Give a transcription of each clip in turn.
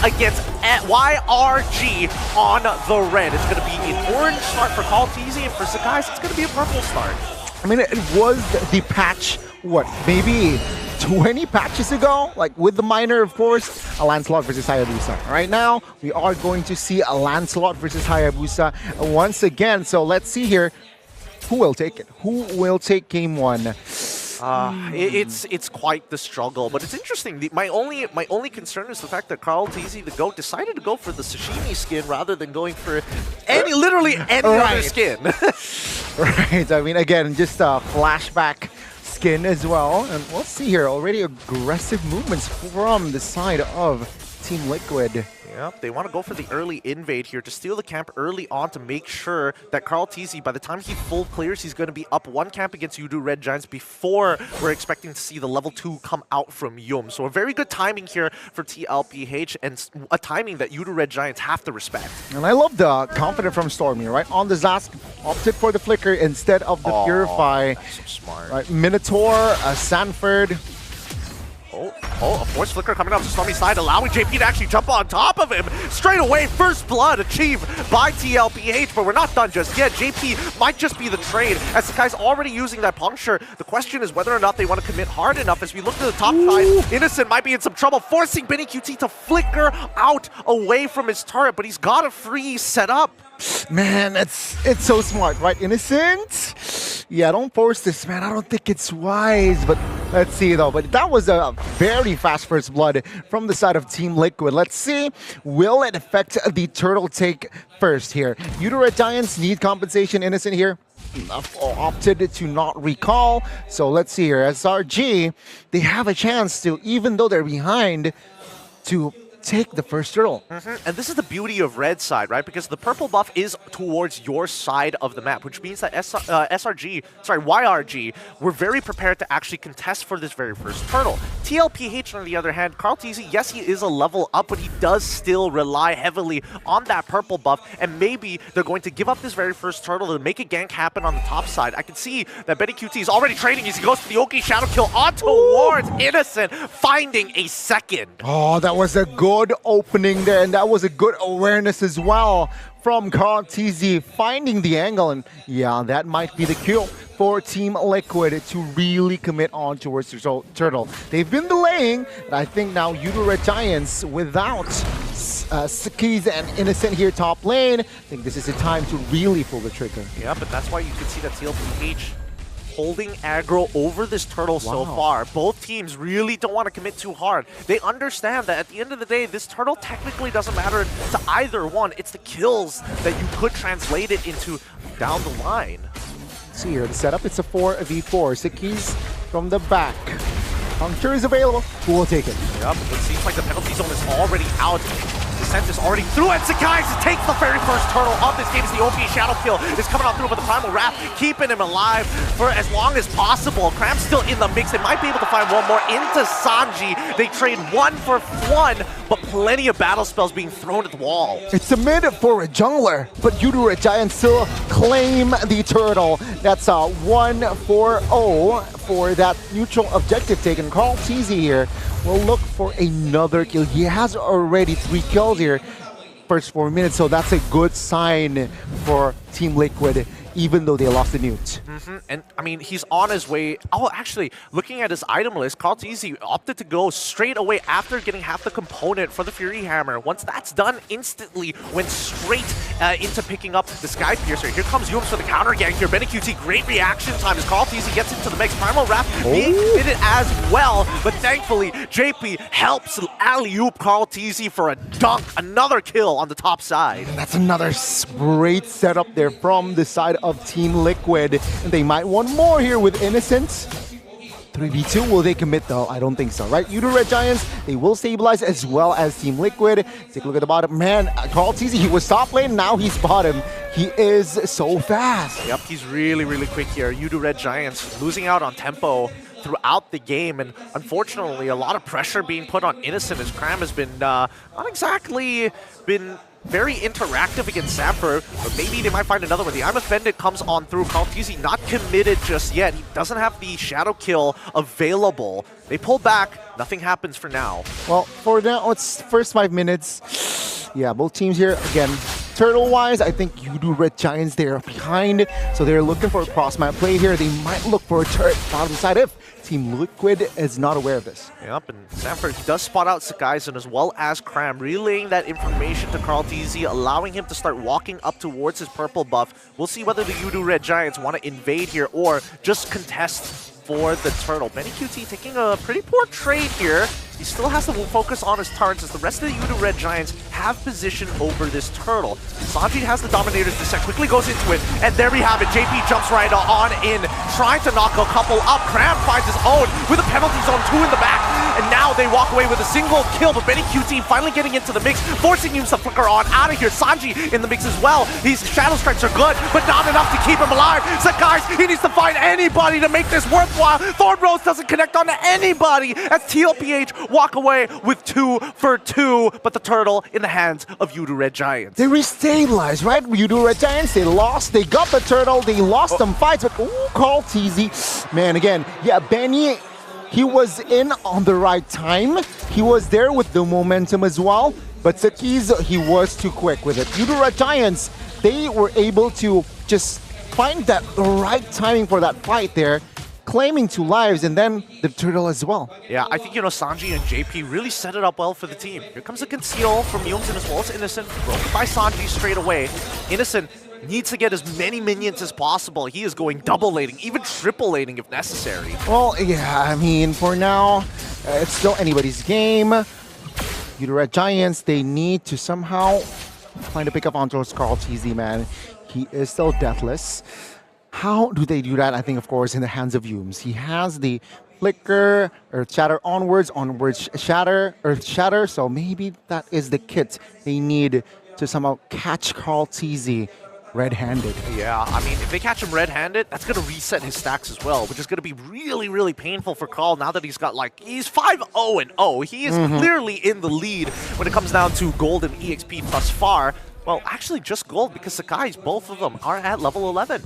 against YRG on the red. It's going to be an orange start for Call TZ, and for Sakai's, it's going to be a purple start. I mean, it was the patch, what, maybe 20 patches ago? Like, with the minor, of course, a Lancelot versus Hayabusa. Right now, we are going to see a Lancelot versus Hayabusa once again. So let's see here. Who will take it? Who will take game one? It's quite the struggle, but it's interesting. My only concern is the fact that Carl TZ, the GOAT, decided to go for the sashimi skin rather than going for literally any other skin. Right. I mean, again, just a flashback skin as well. And let's see here, already aggressive movements from the side of Team Liquid. Yep, they want to go for the early invade here to steal the camp early on to make sure that Carl TZ, by the time he full clears, he's going to be up one camp against Yudu Red Giants before we're expecting to see the level 2 come out from Yum. So a very good timing here for TLPH, and a timing that Yudu Red Giants have to respect. And I love the confidence from Stormy, right? On the Zask, opted for the Flicker instead of the Purify. That's so smart. Right, Minotaur, Sanford. Oh, a Force Flicker coming up to Stormy's side, allowing JP to actually jump on top of him. Straight away, first blood achieved by TLPH, but we're not done just yet. JP might just be the trade, as Sakai's already using that puncture. The question is whether or not they want to commit hard enough. As we look to the top side, Innocent might be in some trouble, forcing Benny QT to flicker out away from his turret, but he's got a freeze set up. Man, it's so smart, right? Innocent? Yeah, don't force this, man. I don't think it's wise, but let's see, though. But that was a very fast first blood from the side of Team Liquid. Let's see, will it affect the turtle take first here? Yudu Red Giants need compensation. Innocent here opted to not recall. So let's see here. SRG, they have a chance to, even though they're behind, to take the first turtle. And this is the beauty of red side, right? Because the purple buff is towards your side of the map, which means that YRG, we're very prepared to actually contest for this very first turtle. TLPH, on the other hand, Carl TZ, yes, he is a level up, but he does still rely heavily on that purple buff, and maybe they're going to give up this very first turtle to make a gank happen on the top side. I can see that Benny QT is already trading as he goes for the Oki Shadow Kill on towards Innocent, finding a second. Oh, that was a good opening there, and that was a good awareness as well from Carl TZ, finding the angle, and yeah, that might be the cue for Team Liquid to really commit on towards the turtle. They've been delaying, and I think now Yudu Red Giants, without Sakis and Innocent here top lane, I think this is the time to really pull the trigger. Yeah, but that's why you can see that TLPH holding aggro over this turtle so far. Both teams really don't want to commit too hard. They understand that at the end of the day, this turtle technically doesn't matter to either one. It's the kills that you could translate it into down the line. Let's see here, the setup, it's a 4v4. Sakis from the back. Puncture is available. Who will take it? Yep, it seems like the penalty zone is already out. Descent is already through, and Sakai takes the very first turtle of this game as the OP Shadow Kill is coming on through, but the Primal Wrath keeping him alive for as long as possible. Cram's still in the mix. They might be able to find one more into Sanji. They trade 1 for 1, but plenty of battle spells being thrown at the wall. It's a mid for a jungler, but Yudu Red Giants still claim the turtle. That's a 1-4-0 for that neutral objective taken. Carl TZ here will look for another kill. He has already 3 kills here first 4 minutes, so that's a good sign for Team Liquid, even though they lost the Newt. And I mean, he's on his way. Oh, actually, looking at his item list, Carl TZ opted to go straight away after getting half the component for the Fury Hammer. Once that's done, instantly went straight into picking up the Sky Piercer. Here comes Yums for the counter gank here. Benny QT, great reaction time as Carl TZ gets into the mix. Primal Wrath being committed as well, but thankfully, JP helps alley-oop Carl TZ for a dunk. Another kill on the top side. That's another great setup there from the side of Team Liquid. And they might want more here with Innocent. 3v2, will they commit though? I don't think so, right? Yudu Red Giants, they will stabilize as well as Team Liquid. Take a look at the bottom. Man, Carl TZ, he was top lane, now he's bottom. He is so fast. Yep, he's really, really quick here. Yudu Red Giants losing out on tempo throughout the game, and unfortunately a lot of pressure being put on Innocent as Cram has been not exactly been very interactive against Sanford, but maybe they might find another one. The I'm Offended comes on through. KarlTzy not committed just yet. He doesn't have the Shadow Kill available. They pull back. Nothing happens for now. Well, for now, it's first 5 minutes. Yeah, both teams here, again, turtle-wise, I think Yudu Red Giants, they're behind. So they're looking for a cross-map play here. They might look for a turret bottom side if Team Liquid is not aware of this. Yep, and Sanford does spot out Sakaisen as well as Cram, relaying that information to KarlTzy, allowing him to start walking up towards his purple buff. We'll see whether the Yudu Red Giants want to invade here or just contest for the turtle. BennyQt taking a pretty poor trade here. He still has to focus on his turrets as the rest of the Yudu Red Giants have position over this turtle. Sanji has the Dominator's Descent, quickly goes into it, and there we have it. JP jumps right on in, trying to knock a couple up. Cram finds his own with a penalty zone 2 in the back, and now they walk away with a single kill, but BennyQt finally getting into the mix, forcing him to flicker on out of here. Sanji in the mix as well. These Shadow Strikes are good, but not enough to keep him alive. Sakai, he needs to find anybody to make this worthwhile. Thorn Rose doesn't connect on to anybody as TLPH walk away with 2 for 2, but the turtle in the hands of Yudu Red Giants. They restabilized, right? Yudu Red Giants, they lost, they got the turtle, they lost some fights, but KarlTzy, man, again, yeah, Benny, he was in on the right time. He was there with the momentum as well, but Saki's, he was too quick with it. Yudu Red Giants, they were able to just find that right timing for that fight there, claiming 2 lives, and then the turtle as well. Yeah, I think, Sanji and JP really set it up well for the team. Here comes a conceal from Youngsin as well as Innocent, broken by Sanji straight away. Innocent needs to get as many minions as possible. He is going double laning, even triple laning if necessary. Well, yeah, I mean, for now, it's still anybody's game. Yudu Red Giants, they need to somehow find a pickup on towards KarlTzy, man. He is still deathless. How do they do that? I think, of course, in the hands of Yums. He has the Flicker, Earth Shatter onwards, Shatter, Earth Shatter. So maybe that is the kit they need to somehow catch KarlTzy red-handed. Yeah, I mean, if they catch him red-handed, that's going to reset his stacks as well, which is going to be really, really painful for Karl now that he's got, he's 5-0-0. He is clearly in the lead when it comes down to gold and EXP thus far. Well, actually just gold because Sakai's, both of them are at level 11.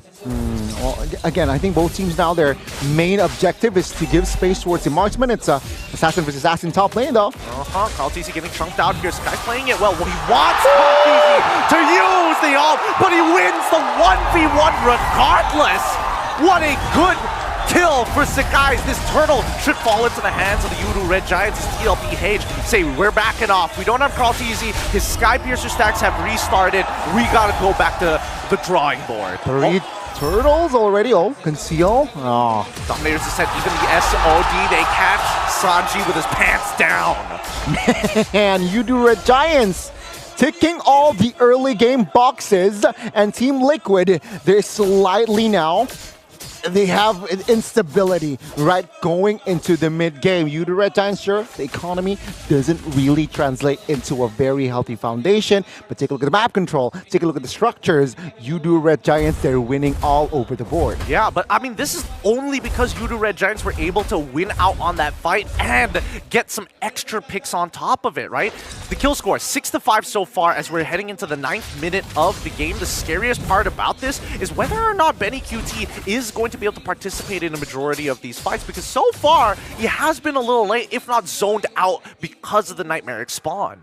Well, again, I think both teams now, their main objective is to give space towards the marksman. It's Assassin versus Assassin top lane, though. KarlTzy getting chunked out here. Sakai's playing it well. Well, he wants KarlTzy to use the ult, but he wins the 1v1 regardless. What a good kill for Sakai. This turtle should fall into the hands of the Yudu Red Giants as TLPH say, we're backing off. We don't have KarlTzy. His Sky Piercer stacks have restarted. We gotta go back to the drawing board. 3 turtles already. Oh, conceal. Oh. Dominator's Descent, even the SOD, they catch Sanji with his pants down. Man, Yudu Red Giants ticking all the early game boxes, and Team Liquid, they're slightly now, they have an instability, right, going into the mid-game. Yudu Red Giants, sure, the economy doesn't really translate into a very healthy foundation, but take a look at the map control, take a look at the structures. Yudu Red Giants, they're winning all over the board. Yeah, but I mean, this is only because Yudu Red Giants were able to win out on that fight and get some extra picks on top of it, right? The kill score, 6-5 so far as we're heading into the 9th minute of the game. The scariest part about this is whether or not BennyQt is going to be able to participate in a majority of these fights, because so far he has been a little late, if not zoned out, because of the Nightmaric spawn.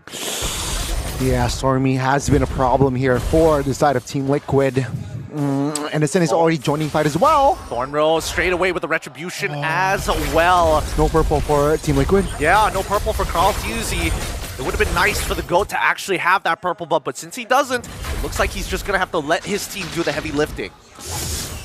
Yeah, Stormy has been a problem here for the side of Team Liquid. Innocent is already joining fight as well. Thorn Rose straight away with the Retribution as well. No purple for Team Liquid. Yeah, no purple for KarlTzy. It would have been nice for the GOAT to actually have that purple buff, but since he doesn't, it looks like he's just going to have to let his team do the heavy lifting.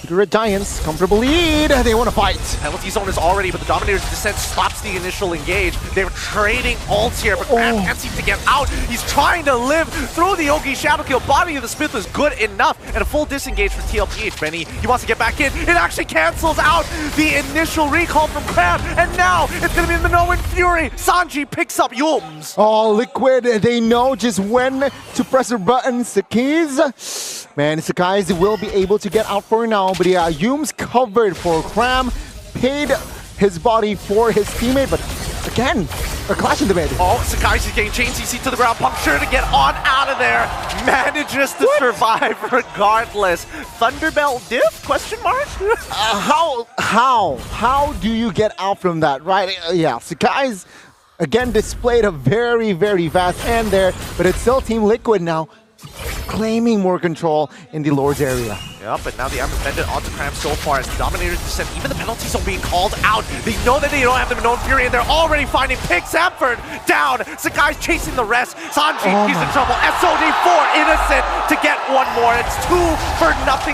The Red Giants, comfortable lead. They want to fight. Penalty zone is already, but the Dominator's Descent stops the initial engage. They're trading ults here, but Cram can't seem to get out. He's trying to live through the Yogi Shadow Kill. Body of the Smith was good enough, and a full disengage for TLPH. Benny, he wants to get back in. It actually cancels out the initial recall from Cram, and now it's going to be in the Minoan Fury. Sanji picks up Yums. Oh, Liquid, they know just when to press their buttons. The keys. Man, Sakai's will be able to get out for now, but yeah, Yums covered for Cram, paid his body for his teammate, but again, or clash in the mid. Oh, Sakai's getting chain CC to the ground. Puncture to get on out of there. Manages to survive regardless. Thunderbelt diff? Question mark? How do you get out from that, right? Yeah, Sakai's again displayed a very, very fast hand there, but it's still Team Liquid now, claiming more control in the Lord's area. Yep, but now the Amber Bandit onto Cram so far as the Dominator's descent. Even the penalties are being called out. They know that they don't have the known Fury, and they're already finding Pick Samford down. Sakai's chasing the rest. Sanji, he's in trouble. SOD4 innocent to get one more. It's 2-0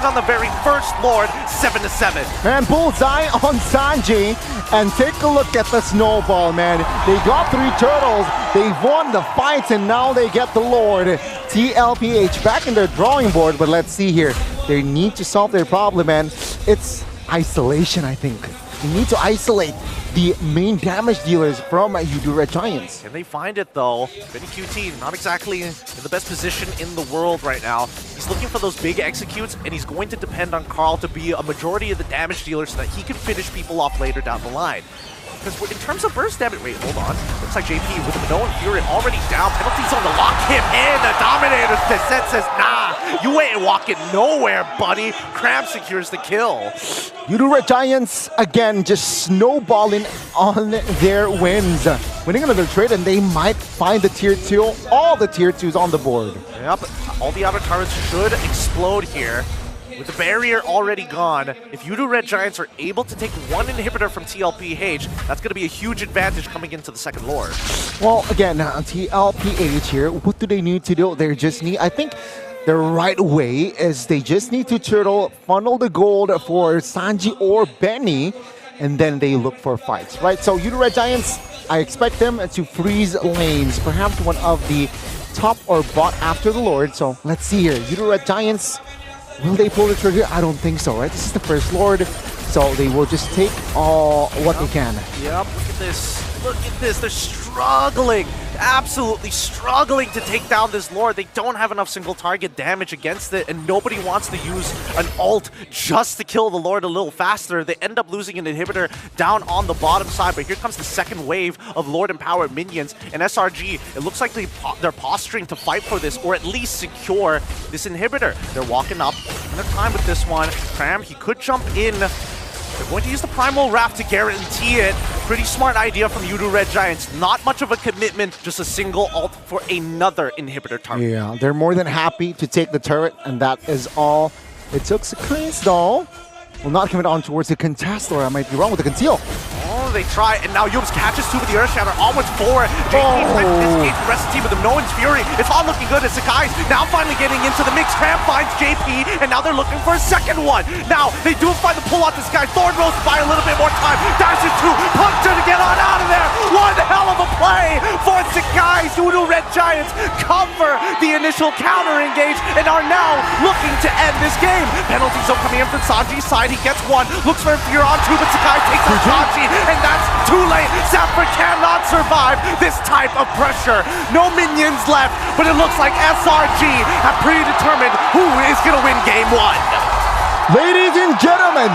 on the very first Lord, 7-7. Man, bullseye on Sanji, and take a look at the snowball, man. They got 3 turtles, they've won the fights, and now they get the Lord. TLPH back in their drawing board, but let's see here. They need to solve their problem, man. It's isolation, I think. You need to isolate the main damage dealers from Yudu Red Giants. Can they find it, though? Benny QT, not exactly in the best position in the world right now. He's looking for those big executes, and he's going to depend on Carl to be a majority of the damage dealer so that he can finish people off later down the line. Because in terms of burst damage, wait, hold on. Looks like JP with the Minoan Fury already down. Penalty zone to lock him in. The Dominator's descent says, nah, you ain't walking nowhere, buddy. Cram secures the kill. Yudu Red Giants, again, just snowballing on their wins. Winning another trade, and they might find the tier 2, all the tier 2s on the board. Yep, all the outer turrets should explode here. With the barrier already gone, if Yudu Red Giants are able to take one inhibitor from TLPH, that's going to be a huge advantage coming into the second Lord. Well, again, TLPH here, what do they need to do? They just need, I think, the right way is they just need to turtle, funnel the gold for Sanji or Benny, and then they look for fights, right? So Yudu Red Giants, I expect them to freeze lanes, perhaps one of the top or bot after the Lord. So let's see here, Yudu Red Giants, will they pull the trigger? I don't think so, right? This is the first Lord, so they will just take all what they can. Yep, look at this. Look at this. They're struggling, absolutely struggling to take down this Lord. They don't have enough single target damage against it, and nobody wants to use an ult just to kill the Lord a little faster. They end up losing an inhibitor down on the bottom side, but here comes the second wave of Lord Empowered minions, and SRG, it looks like they're posturing to fight for this, or at least secure this inhibitor. They're walking up in their time with this one. Cram, he could jump in. They're going to use the Primal Wrath to guarantee it. Pretty smart idea from Yudu Red Giants. Not much of a commitment, just a single ult for another inhibitor target. Yeah, they're more than happy to take the turret, and that is all it took. Sakai's though will not commit on towards the contest, or I might be wrong with the conceal. Oh, they try, and now Yums catches 2 with the Earth Shatter, almost 4. JP trying to disengage the rest of the team with the Minoan's Fury. It's all looking good as Sakai's now finally getting into the mix. Cram finds JP, and now they're looking for a second one. Now, they do find the pull out this guy. Thorn Rose by a little bit more time. Dashes 2, Puncture to get on out of there. One hell of a play for Sakai's. Yudu Red Giants cover the initial counter engage, and are now looking to end this game. Penalty zone coming in from Sanji's side. He gets 1, looks for a Fury on 2, but Sakai takes out Sanji, and that's too late. Samford cannot survive this type of pressure. No minions left, but it looks like SRG have predetermined who is going to win game 1. Ladies and gentlemen,